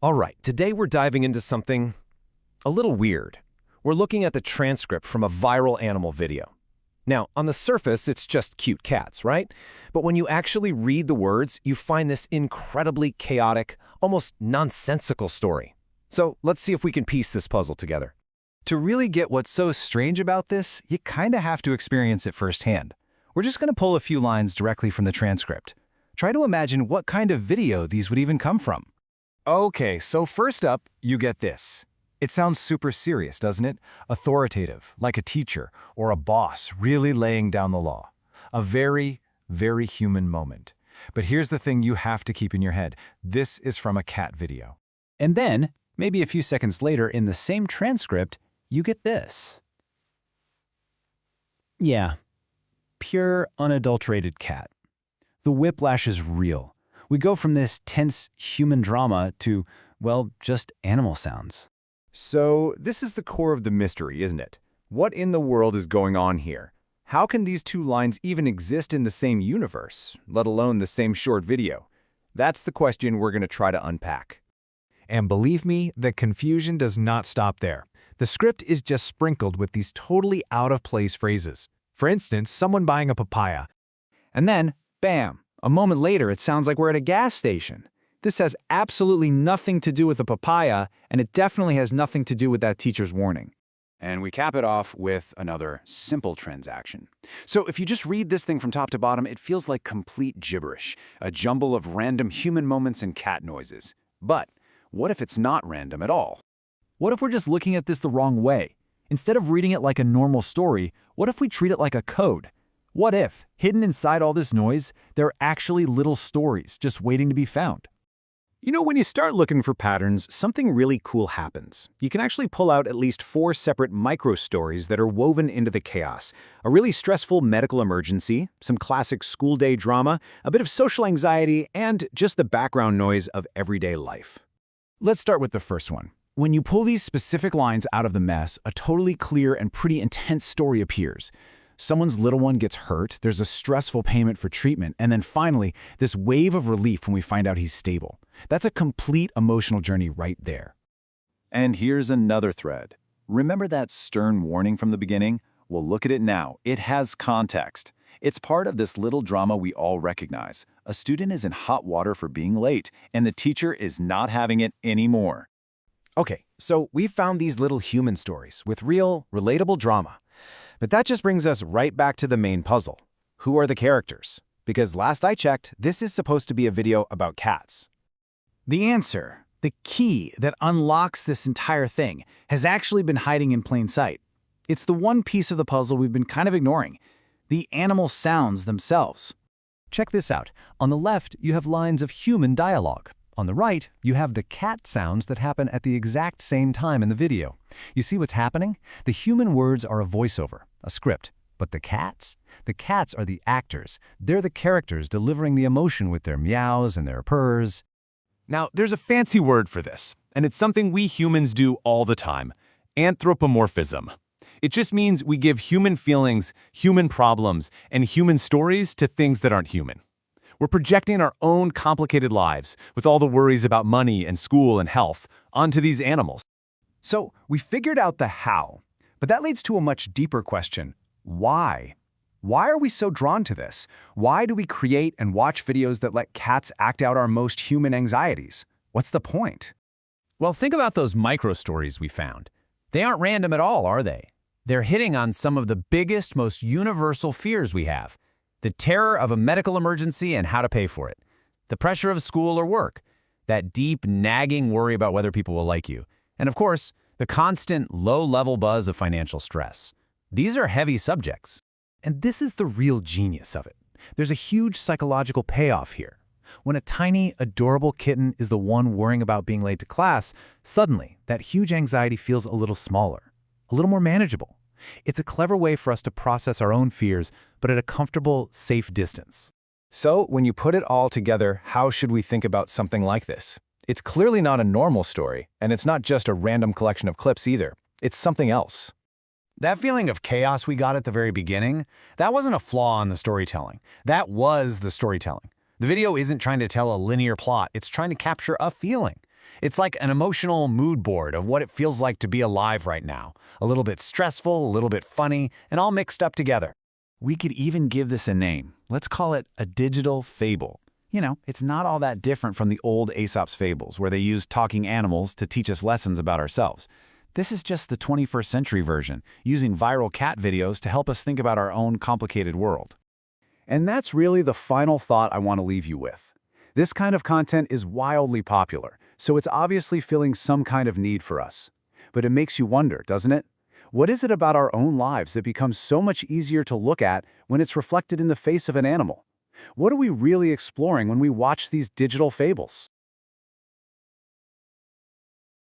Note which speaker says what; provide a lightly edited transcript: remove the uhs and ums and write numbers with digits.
Speaker 1: All right, today we're diving into something a little weird. We're looking at the transcript from a viral animal video. Now, on the surface, it's just cute cats, right? But when you actually read the words, you find this incredibly chaotic, almost nonsensical story. So let's see if we can piece this puzzle together.
Speaker 2: To really get what's so strange about this, you kinda have to experience it firsthand. We're just gonna pull a few lines directly from the transcript. Try to imagine what kind of video these would even come from. Okay, so first up, you get this. It sounds super serious, doesn't it? Authoritative, like a teacher or a boss really laying down the law. A very, very human moment. But here's the thing you have to keep in your head. This is from a cat video. And then, maybe a few seconds later in the same transcript, you get this. Yeah, pure, unadulterated cat. The whiplash is real. We go from this tense human drama to, well, just animal sounds.
Speaker 3: So this is the core of the mystery, isn't it? What in the world is going on here? How can these two lines even exist in the same universe, let alone the same short video? That's the question we're going to try to unpack.
Speaker 4: And believe me, the confusion does not stop there. The script is just sprinkled with these totally out-of-place phrases. For instance, someone buying a papaya.
Speaker 5: And then, bam, a moment later it sounds like we're at a gas station. This has absolutely nothing to do with the papaya, and it definitely has nothing to do with that teacher's warning.
Speaker 2: And we cap it off with another simple transaction. So if you just read this thing from top to bottom, it feels like complete gibberish, a jumble of random human moments and cat noises. But what if it's not random at all? What if we're just looking at this the wrong way? Instead of reading it like a normal story, what if we treat it like a code? What if, hidden inside all this noise, there are actually little stories just waiting to be found?
Speaker 3: You know, when you start looking for patterns, something really cool happens. You can actually pull out at least 4 separate micro-stories that are woven into the chaos. A really stressful medical emergency, some classic school day drama, a bit of social anxiety, and just the background noise of everyday life.
Speaker 2: Let's start with the first one. When you pull these specific lines out of the mess, a totally clear and pretty intense story appears. Someone's little one gets hurt, there's a stressful payment for treatment, and then finally, this wave of relief when we find out he's stable. That's a complete emotional journey right there. And here's another thread. Remember that stern warning from the beginning? Well, look at it now. It has context. It's part of this little drama we all recognize. A student is in hot water for being late, and the teacher is not having it anymore. Okay, so we've found these little human stories with real, relatable drama. But that just brings us right back to the main puzzle. Who are the characters? Because last I checked, this is supposed to be a video about cats. The answer, the key that unlocks this entire thing, has actually been hiding in plain sight. It's the one piece of the puzzle we've been kind of ignoring, the animal sounds themselves.
Speaker 1: Check this out. On the left, you have lines of human dialogue. On the right, you have the cat sounds that happen at the exact same time in the video. You see what's happening? The human words are a voiceover, a script. But the cats? The cats are the actors. They're the characters delivering the emotion with their meows and their purrs.
Speaker 3: Now, there's a fancy word for this, and it's something we humans do all the time: anthropomorphism. It just means we give human feelings, human problems, and human stories to things that aren't human. We're projecting our own complicated lives, with all the worries about money and school and health, onto these animals.
Speaker 2: So we figured out the how, but that leads to a much deeper question. Why? Why are we so drawn to this? Why do we create and watch videos that let cats act out our most human anxieties? What's the point?
Speaker 1: Well, think about those micro-stories we found. They aren't random at all, are they? They're hitting on some of the biggest, most universal fears we have. The terror of a medical emergency and how to pay for it. The pressure of school or work. That deep, nagging worry about whether people will like you. And of course, the constant, low-level buzz of financial stress. These are heavy subjects.
Speaker 2: And this is the real genius of it. There's a huge psychological payoff here. When a tiny, adorable kitten is the one worrying about being late to class, suddenly that huge anxiety feels a little smaller, a little more manageable. It's a clever way for us to process our own fears, but at a comfortable, safe distance.
Speaker 3: So, when you put it all together, how should we think about something like this? It's clearly not a normal story, and it's not just a random collection of clips either. It's something else.
Speaker 2: That feeling of chaos we got at the very beginning, that wasn't a flaw in the storytelling. That was the storytelling. The video isn't trying to tell a linear plot, it's trying to capture a feeling.
Speaker 1: It's like an emotional mood board of what it feels like to be alive right now. A little bit stressful, a little bit funny, and all mixed up together.
Speaker 2: We could even give this a name. Let's call it a digital fable. You know, it's not all that different from the old Aesop's fables, where they used talking animals to teach us lessons about ourselves. This is just the 21st century version, using viral cat videos to help us think about our own complicated world. And that's really the final thought I want to leave you with. This kind of content is wildly popular, so it's obviously filling some kind of need for us. But it makes you wonder, doesn't it? What is it about our own lives that becomes so much easier to look at when it's reflected in the face of an animal? What are we really exploring when we watch these digital fables?